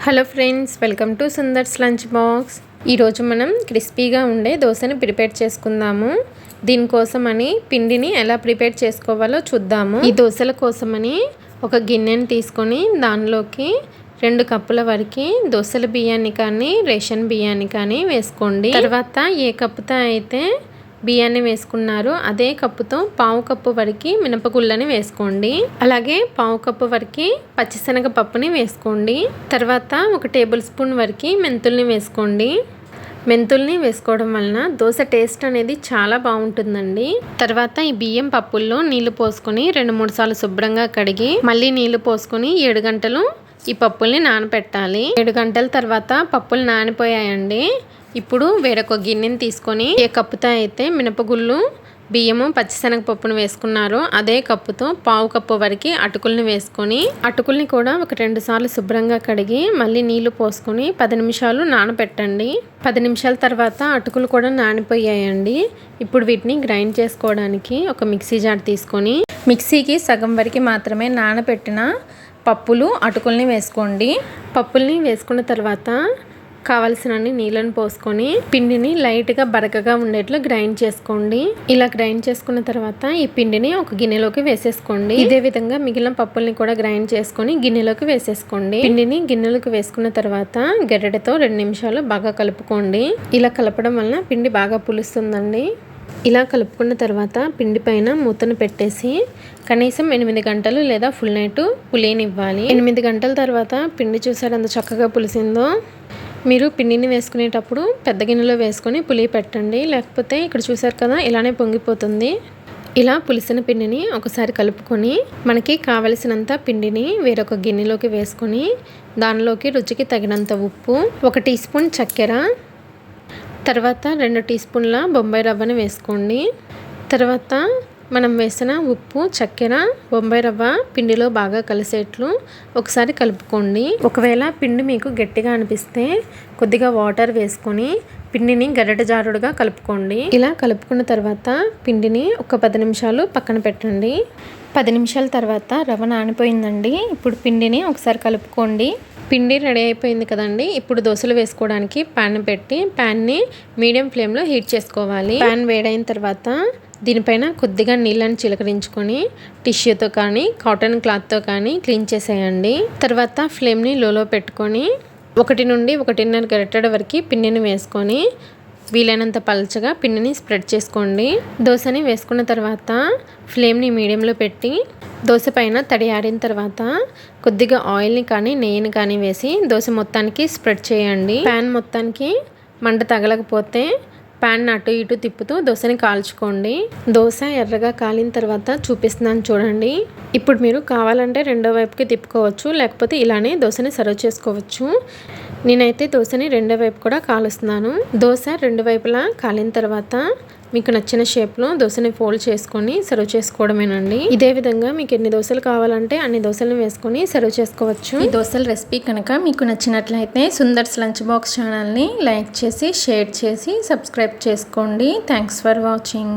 Hello friends, welcome to Sundar's lunch box. ఈరోజు మనం క్రిస్పీగా ఉండే దోశని ప్రిపేర్ చేసుకుందాము. దీనికోసమని పిండిని ఎలా ప్రిపేర్ చేసుకోవాలో చూద్దాము. ఈ దోశల కోసమని ఒక గిన్నెని తీసుకొని దానిలోకి 2 కప్పుల వరకు దోశల బియ్యాన్ని కానీ రేషన్ బియ్యాన్ని కానీ వేసుకోండి. తర్వాత ఏ కప్పుతో అయితే బియ్యాన్ని వేసుకున్నారు అదే కప్పుతో 1/2 కప్పు వరకు మినపగుళ్ళని వేసుకోండి. అలాగే 1/2 కప్పు వరకు పచ్చిశనగ పప్పుని వేసుకోండి. తర్వాత 1 టేబుల్ స్పూన్ వరకు మెంతుల్ని వేసుకోండి. మెంతుల్ని వేసుకోవడం వలన దోశ టేస్ట్ అనేది చాలా బాగుంటుందండి. తర్వాత ఈ బియ్యం పప్పుల్లో నీళ్లు పోసుకొని 2-3 సార్లు శుభ్రంగా కడిగి మళ్ళీ నీళ్లు పోసుకొని 7 గంటలు ఈ పప్పుల్ని నానబెట్టాలి. 7 గంటల తర్వాత పప్పులు నానిపోయాయండి. ఇప్పుడు వేరొక గిన్నెని తీసుకొని ఏ కప్పుతో అయితే మినపగుళ్ళు బియ్యము పచ్చిశనగపప్పును వేసుకున్నారో అదే కప్పుతో 1/2 కప్పు వరకు అటుకుల్ని వేసుకొని అటుకుల్ని కూడా 2 సార్లు శుభ్రంగా కడిగి మళ్ళీ నీళ్లు పోసుకొని 10 నిమిషాలు నానబెట్టండి. 10 నిమిషాల తర్వాత అటుకులు కూడా నానిపోయాయండి. ఇప్పుడు వీటిని గ్రైండ్ చేసుకోవడానికి ఒక మిక్సీ జార్ తీసుకొని మిక్సీకి సగం వరకు మాత్రమే నానబెట్టిన పప్పులు అటుకుల్ని వేసుకోండి. పప్పుల్ని వేసుకున్న తర్వాత కావలసినన్ని నీళ్ళని పోసుకొని పిండిని లైట్గా బరకగా ఉండేట్లు గ్రైండ్ చేసుకోండి. ఇలా గ్రైండ్ చేసుకున్న తర్వాత ఈ పిండిని ఒక గిన్నెలోకి వేసేసుకోండి. ఇదే విధంగా మిగిలిన పప్పుల్ని కూడా గ్రైండ్ చేసుకొని గిన్నెలోకి వేసేసుకోండి. పిండిని గిన్నెలోకి వేసుకున్న తర్వాత గరిటెతో 2 నిమిషాలు బాగా కలుపుకోండి. ఇలా కలపడం వలన పిండి బాగా పులుస్తుందండి. ఇలా కలుపుకున్న తర్వాత పిండి పైన మూతను పెట్టేసి కనీసం 8 గంటలు లేదా ఫుల్ నైట్ పులియనివ్వాలి. 8 గంటల తర్వాత పిండి చూసారు ఎంత చక్కగా పులిసిందో. మీరు పిండిని వేసుకునేటప్పుడు పెద్ద గిన్నెలో వేసుకొని పులియ పెట్టండి, లేకపోతే ఇక్కడ చూసారు కదా ఇలానే పొంగిపోతుంది. ఇలా పులిసిన పిండిని ఒకసారి కలుపుకొని మనకి కావలసినంత పిండిని వేరొక గిన్నెలోకి వేసుకొని దానిలోకి రుచికి తగినంత ఉప్పు, 1 టీ స్పూన్ చక్కెర, తర్వాత 2 టీ స్పూన్ల బొంబాయి రవ్వను వేసుకోండి. తర్వాత మనం వేసిన ఉప్పు, చక్కెర, బొంబాయి రవ్వ పిండిలో బాగా కలిసేట్లు ఒకసారి కలుపుకోండి. ఒకవేళ పిండి మీకు గట్టిగా అనిపిస్తే కొద్దిగా వాటర్ వేసుకొని పిండిని గరిటె జారుడుగా కలుపుకోండి. ఇలా కలుపుకున్న తర్వాత పిండిని ఒక 10 నిమిషాలు పక్కన పెట్టండి. 10 నిమిషాల తర్వాత రవ్వ నానిపోయిందండి. ఇప్పుడు పిండిని ఒకసారి కలుపుకోండి. పిండి రెడీ అయిపోయింది కదండి. ఇప్పుడు దోశలు వేసుకోవడానికి ప్యాన్ పెట్టి ప్యాన్ని మీడియం ఫ్లేమ్లో హీట్ చేసుకోవాలి. ప్యాన్ వేడైన తర్వాత దీనిపైన కొద్దిగా నీళ్ళని చిలకరించుకొని టిష్యూతో కానీ కాటన్ క్లాత్తో కానీ క్లీన్ చేసేయండి. తర్వాత ఫ్లేమ్ని లోలో పెట్టుకొని 1 నుండి 1.5 గరిటెల వరకు పిండిని వేసుకొని వీలైనంత పల్చగా పిండిని స్ప్రెడ్ చేసుకోండి. దోశని వేసుకున్న తర్వాత ఫ్లేమ్ని మీడియంలో పెట్టి దోశ పైన తడి ఆరిన తర్వాత కొద్దిగా ఆయిల్ని కానీ నెయ్యిని కానీ వేసి దోశ మొత్తానికి స్ప్రెడ్ చేయండి. ప్యాన్ మొత్తానికి మంట తగలకపోతే ప్యాన్ అటు ఇటు తిప్పుతూ దోశని కాల్చుకోండి. దోశ ఎర్రగా కాలిన తర్వాత చూపిస్తున్నాను చూడండి. ఇప్పుడు మీరు కావాలంటే రెండో వైపుకి తిప్పుకోవచ్చు, లేకపోతే ఇలానే దోశని సర్వ్ చేసుకోవచ్చు. నేనైతే దోశని రెండో వైపు కూడా కాలుస్తున్నాను. దోశ 2 వైపులా కాలిన తర్వాత మీకు నచ్చిన షేప్లో దోశని ఫోల్డ్ చేసుకొని సర్వ్ చేసుకోవడమేనండి. ఇదే విధంగా మీకు ఎన్ని దోశలు కావాలంటే అన్ని దోశలను వేసుకొని సర్వ్ చేసుకోవచ్చు. ఈ దోశల రెసిపీ కనుక మీకు నచ్చినట్లయితే సుందర్స్ లంచ్ బాక్స్ ఛానల్ని లైక్ చేసి షేర్ చేసి సబ్స్క్రైబ్ చేసుకోండి. Thanks for watching.